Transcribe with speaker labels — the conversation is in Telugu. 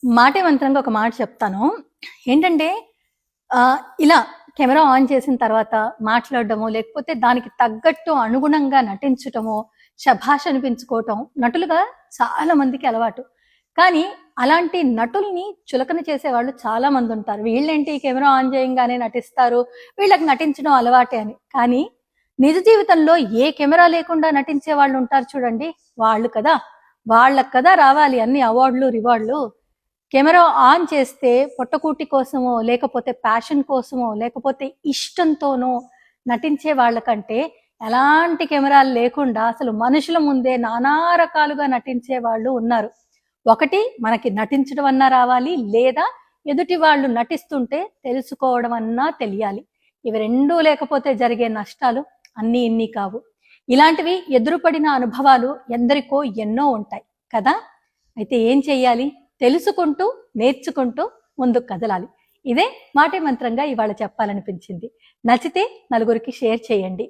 Speaker 1: మాటే మంత్రంగా ఒక మాట చెప్తాను. ఏంటంటే ఇలా కెమెరా ఆన్ చేసిన తర్వాత మాట్లాడడమో, లేకపోతే దానికి తగ్గట్టు అనుగుణంగా నటించటమో, శభాష్ అనిపించుకోవటం నటులుగా చాలా మందికి అలవాటు. కానీ అలాంటి నటుల్ని చులకన చేసేవాళ్ళు చాలా మందుంటారు. వీళ్ళేంటి కెమెరా ఆన్ చేయంగానే నటిస్తారు, వీళ్ళకి నటించడం అలవాటే అని. కానీ నిజ జీవితంలో ఏ కెమెరా లేకుండా నటించే వాళ్ళుంటారు చూడండి, వాళ్ళు కదా! వాళ్ళకి కదా రావాలి అన్ని అవార్డులు, రివార్డులు. కెమెరా ఆన్ చేస్తే పొట్టకూటి కోసమో, లేకపోతే ప్యాషన్ కోసమో, లేకపోతే ఇష్టంతోనో నటించే వాళ్ళకంటే ఎలాంటి కెమెరాలు లేకుండా అసలు మనుషుల ముందే నానా రకాలుగా నటించే వాళ్ళు ఉన్నారు. ఒకటి మనకి నటించడం అన్నా రావాలి, లేదా ఎదుటి వాళ్ళు నటిస్తుంటే తెలుసుకోవడం అన్నా తెలియాలి. ఇవి రెండూ లేకపోతే జరిగే నష్టాలు అన్నీ ఇన్ని కావు. ఇలాంటివి ఎదురుపడిన అనుభవాలు ఎందరికో ఎన్నో ఉంటాయి కదా. అయితే ఏం చెయ్యాలి? తెలుసుకుంటూ నేర్చుకుంటూ ముందుకు కదలాలి. ఇదే మాటే మంత్రంగా ఇవాళ చెప్పాలనిపించింది. నచ్చితే నలుగురికి షేర్ చేయండి.